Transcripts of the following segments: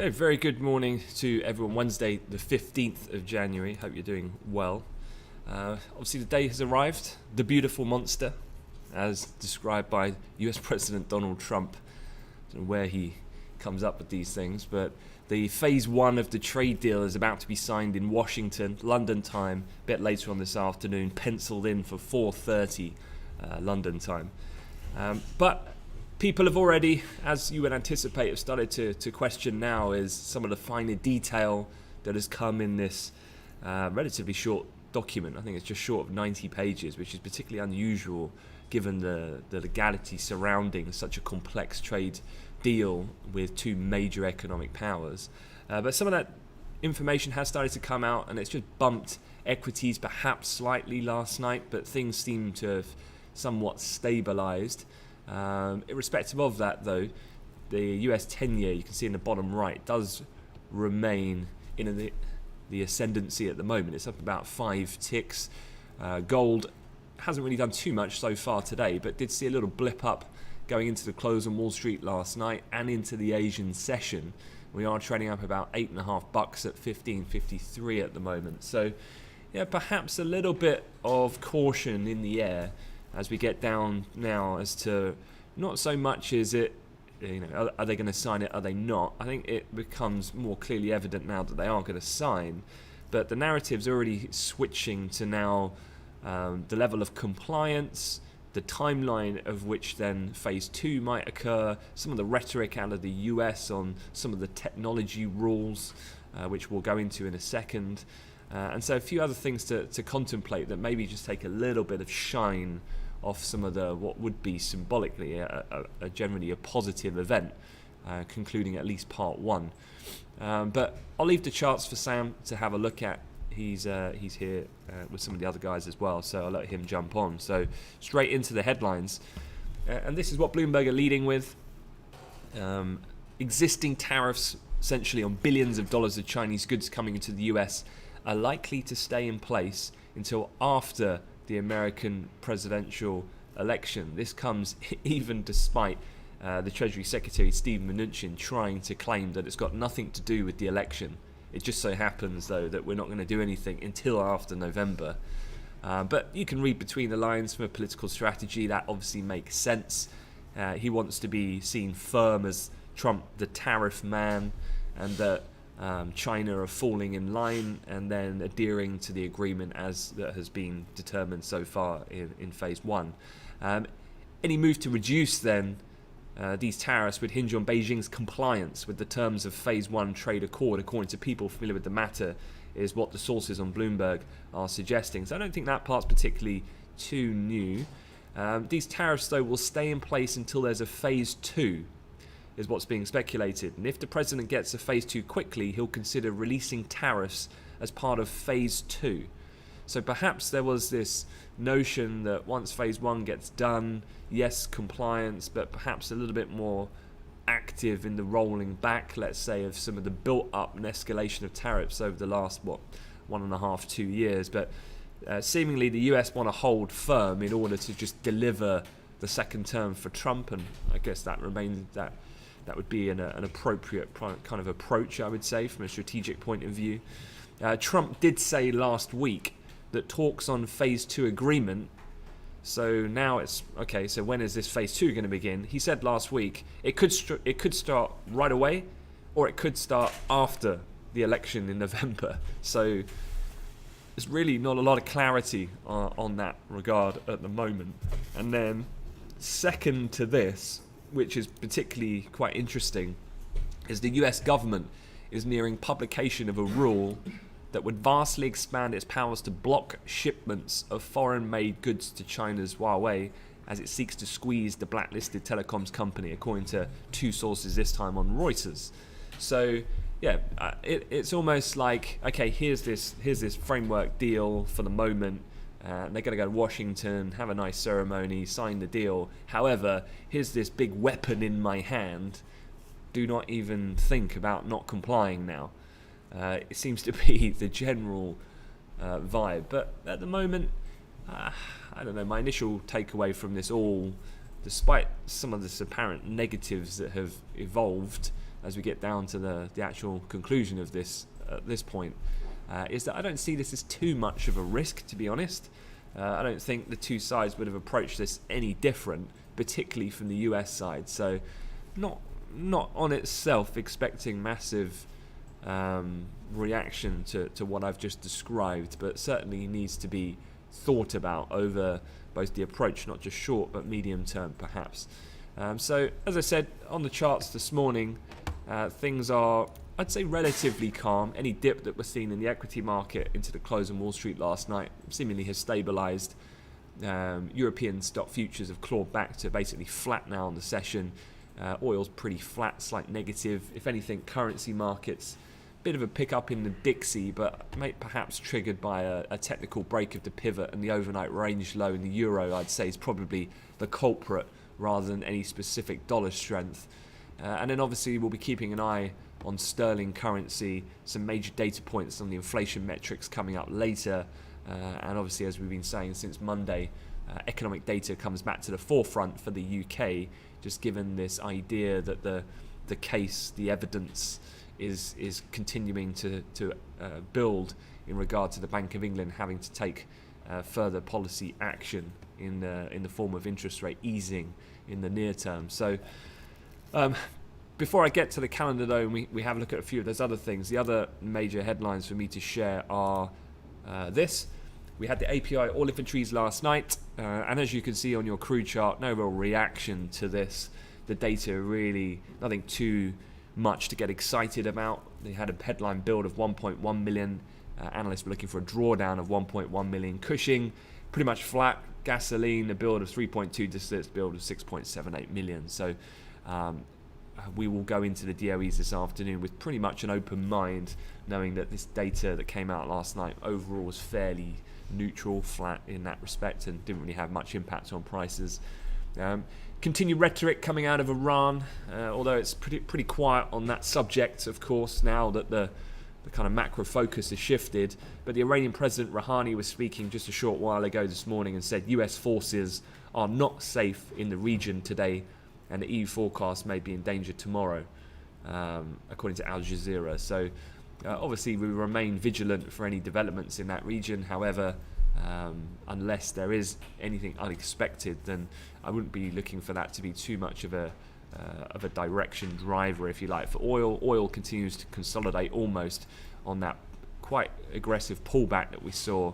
Okay, very good morning to everyone. Wednesday, the 15th of January. Hope you're doing well. Obviously, the day has arrived. The beautiful monster, as described by US President Donald Trump. I don't know where he comes up with these things, but the phase one of the trade deal is about to be signed in Washington, London time, a bit later on this afternoon, penciled in for 4:30 London time. But people have already, as you would anticipate, have started to question now is some of the finer detail that has come in this relatively short document. I think it's just short of 90 pages, which is particularly unusual given the legality surrounding such a complex trade deal with two major economic powers. But some of that information has started to come out, and it's just bumped equities perhaps slightly last night, but things seem to have somewhat stabilized. Irrespective of that, though, the US 10-year, you can see in the bottom right, does remain in the ascendancy at the moment. It's up about 5 ticks. Gold hasn't really done too much so far today, but did see a little blip up going into the close on Wall Street last night and into the Asian session. We are trading up about $8.50 at 15.53 at the moment. So, yeah, perhaps a little bit of caution in the air as we get down now as to not so much is it, are they going to sign it, are they not? I think it becomes more clearly evident now that they are going to sign, but the narrative's already switching to now the level of compliance, the timeline of which then phase 2 might occur, some of the rhetoric out of the US on some of the technology rules, which we'll go into in a second. And so a few other things to contemplate that maybe just take a little bit of shine off some of the what would be symbolically generally a positive event, concluding at least part one. But I'll leave the charts for Sam to have a look at. He's here with some of the other guys as well, so I'll let him jump on. So straight into the headlines, and this is what Bloomberg are leading with. Existing tariffs essentially on billions of dollars of Chinese goods coming into the US are likely to stay in place until after the American presidential election. This comes even despite the Treasury Secretary Steve Mnuchin trying to claim that it's got nothing to do with the election. It just so happens, though, that we're not going to do anything until after November. But you can read between the lines from a political strategy. That obviously makes sense. He wants to be seen firm as Trump, the tariff man, and that China are falling in line and then adhering to the agreement as that has been determined so far in phase one. Any move to reduce then these tariffs would hinge on Beijing's compliance with the terms of phase one trade accord, according to people familiar with the matter, is what the sources on Bloomberg are suggesting. So I don't think that part's particularly too new. These tariffs, though, will stay in place until there's a phase two, is what's being speculated. And if the president gets a phase 2 quickly, he'll consider releasing tariffs as part of phase 2. So perhaps there was this notion that once phase 1 gets done, yes, compliance, but perhaps a little bit more active in the rolling back, let's say, of some of the built-up and escalation of tariffs over the last, 1.5, 2 years. But seemingly the US want to hold firm in order to just deliver the second term for Trump, and I guess that remains that would be an appropriate kind of approach, I would say, from a strategic point of view. Trump did say last week that talks on phase 2 agreement, so now it's, okay, so when is this phase 2 going to begin? He said last week it could start right away, or it could start after the election in November. So there's really not a lot of clarity on that regard at the moment. And then second to this, which is particularly quite interesting, is the US government is nearing publication of a rule that would vastly expand its powers to block shipments of foreign-made goods to China's Huawei as it seeks to squeeze the blacklisted telecoms company, according to 2 sources this time on Reuters. So yeah, it's almost like, okay, here's this framework deal for the moment. They're going to go to Washington, have a nice ceremony, sign the deal. However, here's this big weapon in my hand. Do not even think about not complying now. It seems to be the general vibe. But at the moment, I don't know, my initial takeaway from this all, despite some of this apparent negatives that have evolved, as we get down to the actual conclusion of this at this point, is that I don't see this as too much of a risk, to be honest. I don't think the two sides would have approached this any different, particularly from the US side. So not on itself expecting massive reaction to what I've just described, but certainly needs to be thought about over both the approach, not just short but medium term perhaps. So as I said, on the charts this morning, things are, I'd say, relatively calm. Any dip that was seen in the equity market into the close on Wall Street last night seemingly has stabilised. European stock futures have clawed back to basically flat now on the session. Oil's pretty flat, slight negative. If anything, currency markets, bit of a pickup in the Dixie, but perhaps triggered by a technical break of the pivot, and the overnight range low in the euro, I'd say, is probably the culprit rather than any specific dollar strength. And then obviously we'll be keeping an eye on sterling currency, some major data points on the inflation metrics coming up later, and obviously, as we've been saying since Monday, economic data comes back to the forefront for the UK, just given this idea that the case, the evidence is continuing to build in regard to the Bank of England having to take further policy action in the form of interest rate easing in the near term. So before I get to the calendar though, and we have a look at a few of those other things, the other major headlines for me to share are this. We had the API oil inventories last night, and as you can see on your crude chart, no real reaction to this. The data really, nothing too much to get excited about. They had a headline build of 1.1 million. Analysts were looking for a drawdown of 1.1 million. Cushing, pretty much flat. Gasoline, a build of 3.2 distillates, build of 6.78 million. So we will go into the DOEs this afternoon with pretty much an open mind, knowing that this data that came out last night overall was fairly neutral, flat in that respect, and didn't really have much impact on prices. Continued rhetoric coming out of Iran, although it's pretty quiet on that subject, of course, now that the kind of macro focus has shifted. But the Iranian President Rouhani was speaking just a short while ago this morning and said US forces are not safe in the region today, and the EU forecast may be in danger tomorrow, according to Al Jazeera. So obviously we remain vigilant for any developments in that region. However, unless there is anything unexpected, then I wouldn't be looking for that to be too much of a direction driver, if you like, for oil. Oil continues to consolidate almost on that quite aggressive pullback that we saw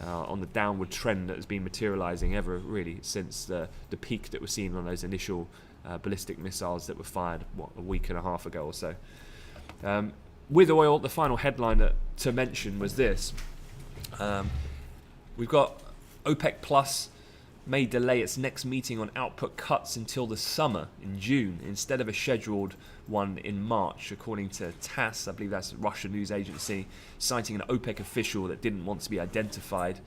on the downward trend that has been materializing ever really since the peak that we're seeing on those initial ballistic missiles that were fired a week and a half ago or so. With oil, the final headline to mention was this. We've got OPEC Plus may delay its next meeting on output cuts until the summer in June instead of a scheduled one in March, according to TASS. I believe that's a Russian news agency, citing an OPEC official that didn't want to be identified.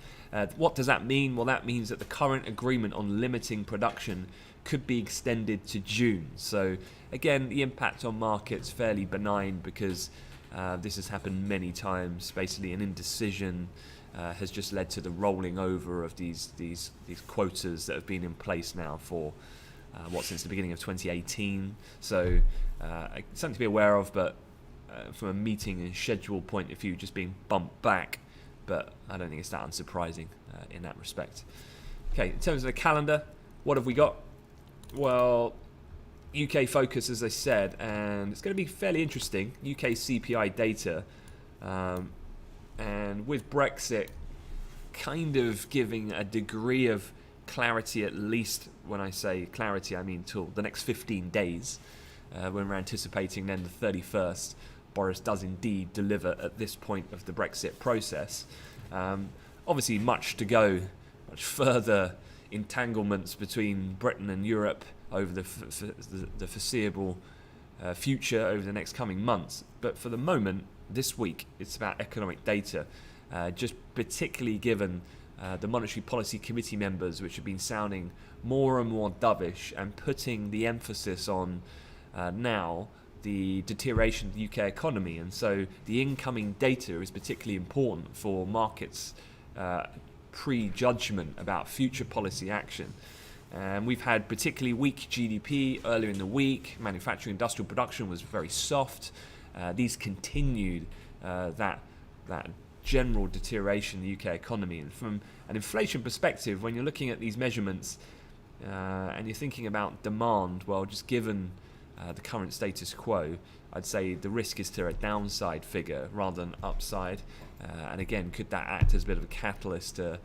What does that mean? Well, that means that the current agreement on limiting production could be extended to June. So again, the impact on markets fairly benign, because this has happened many times. Basically, an indecision has just led to the rolling over of these quotas that have been in place now for since the beginning of 2018. So something to be aware of, but from a meeting and schedule point of view, just being bumped back. But I don't think it's that unsurprising in that respect. Okay, in terms of the calendar, what have we got? Well, UK focus, as I said, and it's going to be fairly interesting. UK CPI data. And with Brexit kind of giving a degree of clarity, at least when I say clarity, I mean till the next 15 days, when we're anticipating then the 31st, Boris does indeed deliver at this point of the Brexit process. Obviously much to go, much further entanglements between Britain and Europe over the foreseeable future over the next coming months. But for the moment, this week, it's about economic data, just particularly given the Monetary Policy Committee members, which have been sounding more and more dovish and putting the emphasis on now the deterioration of the UK economy. And so the incoming data is particularly important for markets' prejudgment about future policy action. We've had particularly weak GDP earlier in the week. Manufacturing industrial production was very soft. These continued that general deterioration in the UK economy. And from an inflation perspective, when you're looking at these measurements and you're thinking about demand, well, just given the current status quo, I'd say the risk is to a downside figure rather than upside. And again, could that act as a bit of a catalyst to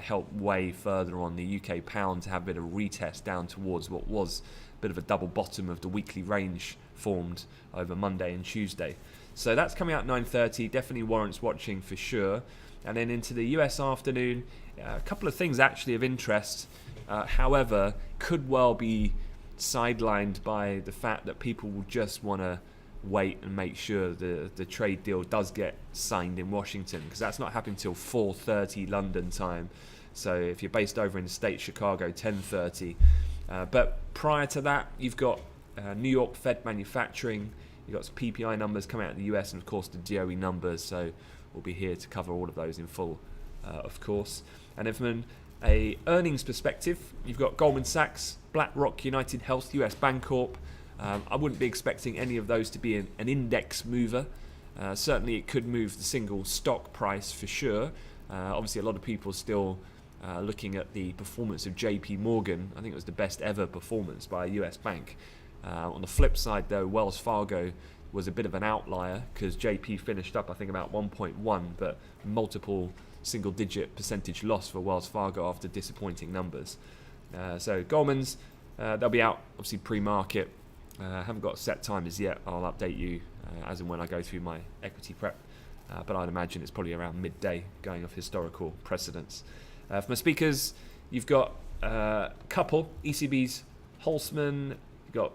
help weigh further on the UK pound to have a bit of a retest down towards what was a bit of a double bottom of the weekly range formed over Monday and Tuesday. So that's coming out 9:30, definitely warrants watching for sure. And then into the US afternoon, a couple of things actually of interest, however, could well be sidelined by the fact that people will just want to wait and make sure the trade deal does get signed in Washington, because that's not happening until 4:30 London time. So if you're based over in the States, Chicago, 10:30. But prior to that, you've got New York Fed manufacturing, you've got some PPI numbers coming out in the US, and of course the DOE numbers, so we'll be here to cover all of those in full, of course. And then from a earnings perspective, you've got Goldman Sachs, BlackRock, United Health, US Bancorp. I wouldn't be expecting any of those to be an index mover. Certainly it could move the single stock price for sure. Obviously a lot of people still looking at the performance of JP Morgan. I think it was the best ever performance by a US bank. On the flip side though, Wells Fargo was a bit of an outlier because JP finished up I think about 1.1, but multiple single digit percentage loss for Wells Fargo after disappointing numbers. So Goldman's, they'll be out obviously pre-market. Haven't got set timers yet. I'll update you as and when I go through my equity prep. But I'd imagine it's probably around midday going off historical precedents. For my speakers, you've got a couple, ECB's Holzman, you've got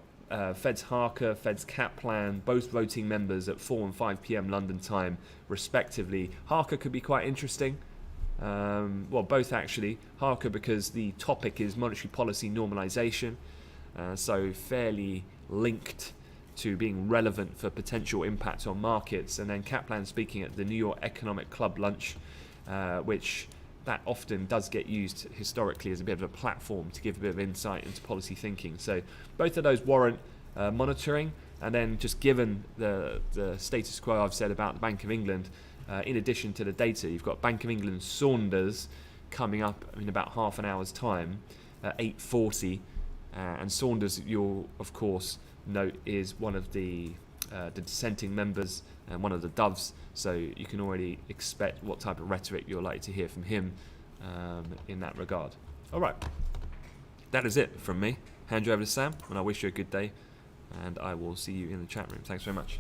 Fed's Harker, Fed's Kaplan, both voting members at 4 and 5 p.m. London time, respectively. Harker could be quite interesting. Well, both actually. Harker because the topic is monetary policy normalisation, so fairly linked to being relevant for potential impact on markets. And then Kaplan speaking at the New York Economic Club lunch, which that often does get used historically as a bit of a platform to give a bit of insight into policy thinking. So both of those warrant monitoring. And then just given the status quo I've said about the Bank of England, in addition to the data, you've got Bank of England Saunders coming up in about half an hour's time at 8:40. And Saunders, you'll of course note, is one of the dissenting members and one of the doves, so you can already expect what type of rhetoric you're likely to hear from him in that regard. All right, that is it from me. Hand you over to Sam, and I wish you a good day, and I will see you in the chat room. Thanks very much.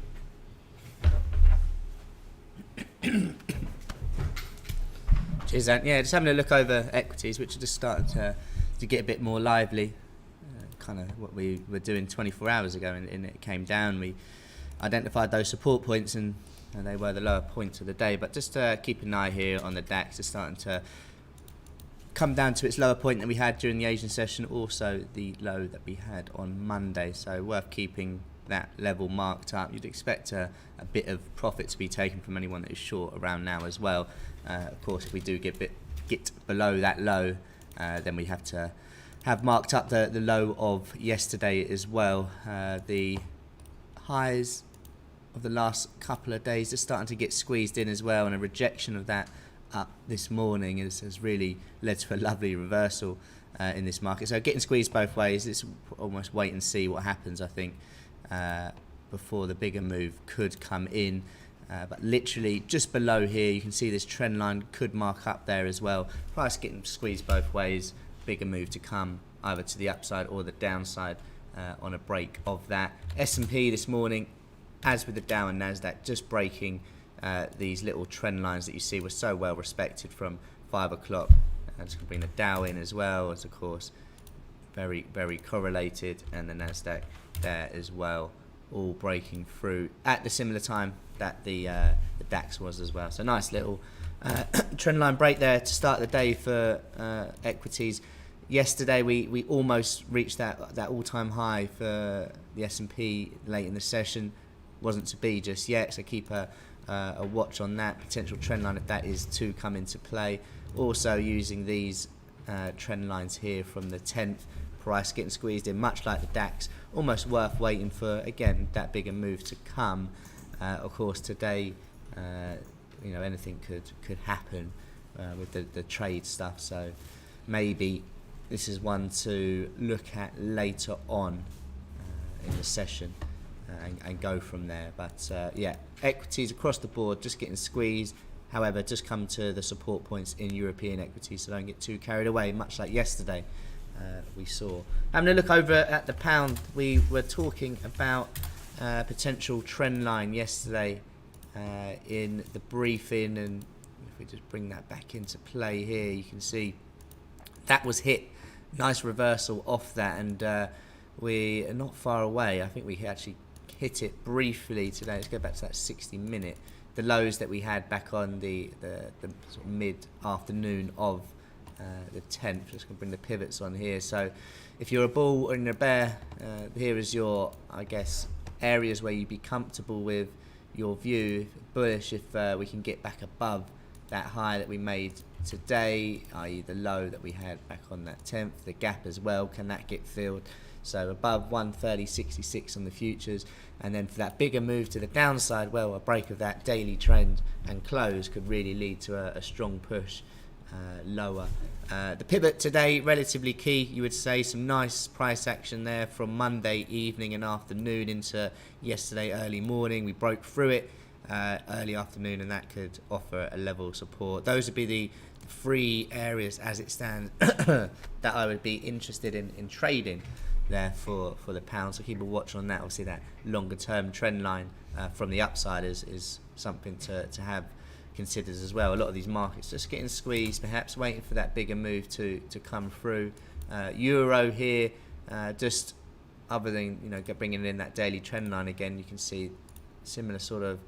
Cheers, Ant. Yeah, just having a look over equities, which are just starting to get a bit more lively. Kind of what we were doing 24 hours ago, and it came down. We identified those support points, and they were the lower points of the day. But just keep an eye here on the DAX. It's starting to come down to its lower point that we had during the Asian session, also the low that we had on Monday. So worth keeping that level marked up. You'd expect a bit of profit to be taken from anyone that is short around now as well. Of course, if we do get below that low, then we have to have marked up the low of yesterday as well. The highs of the last couple of days are starting to get squeezed in as well, and a rejection of that up this morning has really led to a lovely reversal in this market. So getting squeezed both ways. It's almost wait and see what happens, I think, before the bigger move could come in. But literally just below here, you can see this trend line could mark up there as well. Price getting squeezed both ways. Bigger move to come either to the upside or the downside on a break of that. S&P this morning, as with the Dow and Nasdaq, just breaking these little trend lines that you see were so well respected from 5 o'clock. I'm just going to bring the Dow in as well, as of course very, very correlated, and the Nasdaq there as well, all breaking through at the similar time that the DAX was as well. So nice little trend line break there to start the day for equities. Yesterday we almost reached that all-time high for the S&P late in the session. Wasn't to be just yet, so keep a watch on that potential trend line if that is to come into play. Also using these trend lines here from the 10th. Price getting squeezed in, much like the DAX. Almost worth waiting for, again, that bigger move to come. Of course, today, anything could happen with the trade stuff. So maybe this is one to look at later on in the session and go from there. But equities across the board just getting squeezed. However, just come to the support points in European equities, so don't get too carried away, much like yesterday we saw. Having a look over at the pound, we were talking about potential trend line yesterday in the briefing, and if we just bring that back into play here, you can see that was hit. Nice reversal off that, and we are not far away. I think we actually hit it briefly today. Let's go back to that 60-minute. The lows that we had back on the sort of mid-afternoon of the 10th. Just going to bring the pivots on here. So if you're a bull or in a bear, here is your, I guess, areas where you'd be comfortable with your view. Bullish if we can get back above that high that we made today, i.e. the low that we had back on that 10th. The gap as well, can that get filled? So above 130.66 on the futures, and then for that bigger move to the downside, well, a break of that daily trend and close could really lead to a strong push lower. The pivot today, relatively key, you would say. Some nice price action there from Monday evening and afternoon into yesterday early morning. We broke through it early afternoon, and that could offer a level of support. Those would be the three areas as it stands that I would be interested in trading there for the pound. So keep a watch on that. Obviously that longer term trend line from the upside is something to have considered as well. A lot of these markets just getting squeezed, perhaps waiting for that bigger move to come through. Euro here, just other than bringing in that daily trend line again, you can see similar sort of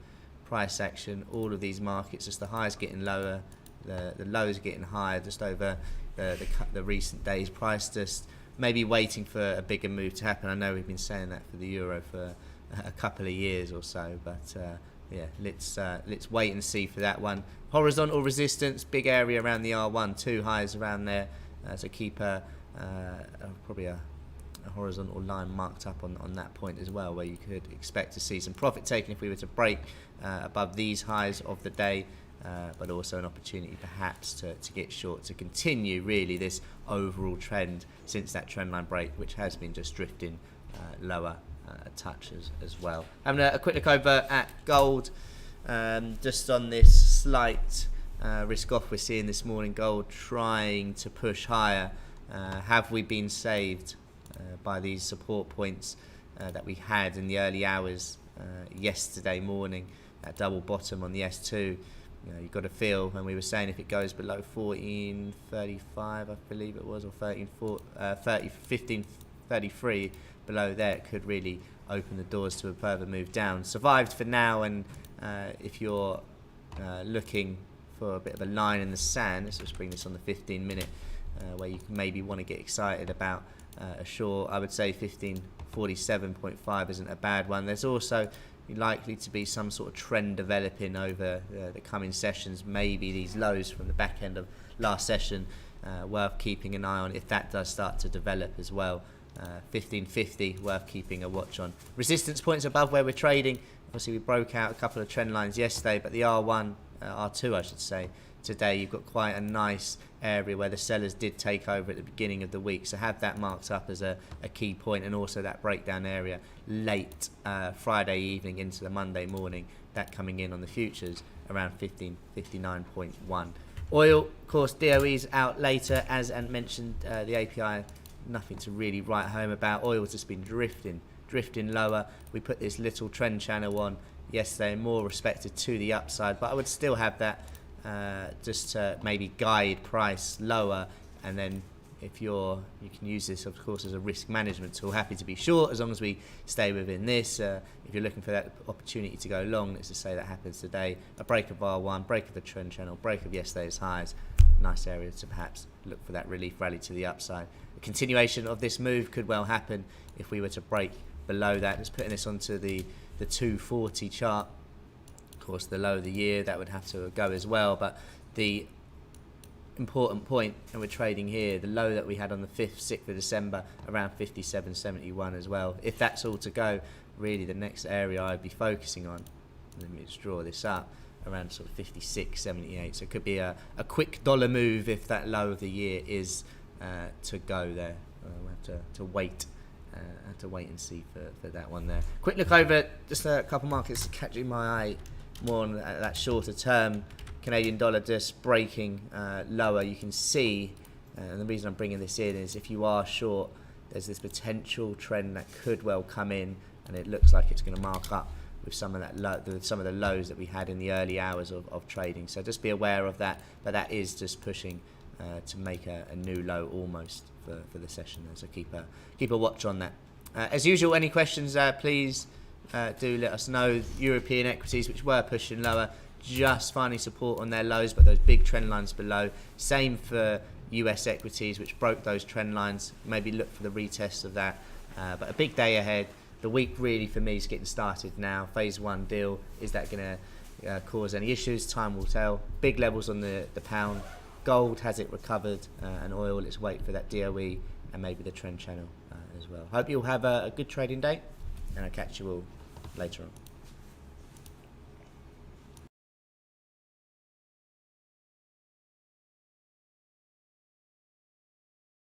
price action. All of these markets, just the highs getting lower, the lows getting higher just over the recent days. Price just maybe waiting for a bigger move to happen. I know we've been saying that for the euro for a couple of years or so, but let's wait and see for that one. Horizontal resistance, big area around the R1, two highs around there, so keep probably a horizontal line marked up on that point as well, where you could expect to see some profit taken if we were to break above these highs of the day. But also an opportunity perhaps to get short, to continue really this overall trend since that trend line break, which has been just drifting lower a touch as well. Having a quick look over at gold, just on this slight risk off we're seeing this morning. Gold trying to push higher. Have we been saved by these support points that we had in the early hours yesterday morning? That double bottom on the S2. You've got to feel, when we were saying if it goes below 14.35, I believe it was, or 15.33, below there, it could really open the doors to a further move down. Survived for now, and if you're looking for a bit of a line in the sand, let's just bring this on the 15-minute, where you maybe want to get excited about a short. I would say 15.47.5 isn't a bad one. There's also likely to be some sort of trend developing over the coming sessions. Maybe these lows from the back end of last session, worth keeping an eye on if that does start to develop as well. 15.50 worth keeping a watch on. Resistance points above where we're trading. Obviously we broke out a couple of trend lines yesterday, but the R1, R2 I should say, today you've got quite a nice area where the sellers did take over at the beginning of the week, so have that marked up as a key point, and also that breakdown area late Friday evening into the Monday morning, that coming in on the futures around 15.59.1. Oil, of course, DOE's out later, as Ant mentioned. The API, nothing to really write home about. Oil's just been drifting lower. We put this little trend channel on yesterday, more respected to the upside, but I would still have that just to maybe guide price lower, and then if you can use this of course as a risk management tool. Happy to be short as long as we stay within this. If you're looking for that opportunity to go long, let's just say that happens today, a break of R1, break of the trend channel, break of yesterday's highs, nice area to perhaps look for that relief rally to the upside. A continuation of this move could well happen if we were to break below that. Just putting this onto the 240 chart. Of course, the low of the year, that would have to go as well, but the important point, and we're trading here, the low that we had on the 5th, 6th of December, around 57.71 as well. If that's all to go, really the next area I'd be focusing on, let me just draw this up, around sort of 56.78. So it could be a quick dollar move if that low of the year is to go there. We'll have to wait. Have to wait and see for that one there. Quick look over just a couple markets catching my eye more on that shorter term. Canadian dollar just breaking lower. You can see, and the reason I'm bringing this in is if you are short, there's this potential trend that could well come in, and it looks like it's going to mark up with some of that some of the lows that we had in the early hours of trading. So just be aware of that. But that is just pushing to make a new low almost for the session there. So keep a watch on that. As usual, any questions, please do let us know. European equities, which were pushing lower, just finding support on their lows, but those big trend lines below. Same for US equities, which broke those trend lines. Maybe look for the retest of that. But a big day ahead. The week really for me is getting started now. Phase 1 deal, is that going to cause any issues? Time will tell. Big levels on the pound. Gold, has it recovered? And oil, let's wait for that DOE and maybe the trend channel as well. Hope you'll have a good trading day, and I'll catch you all later on.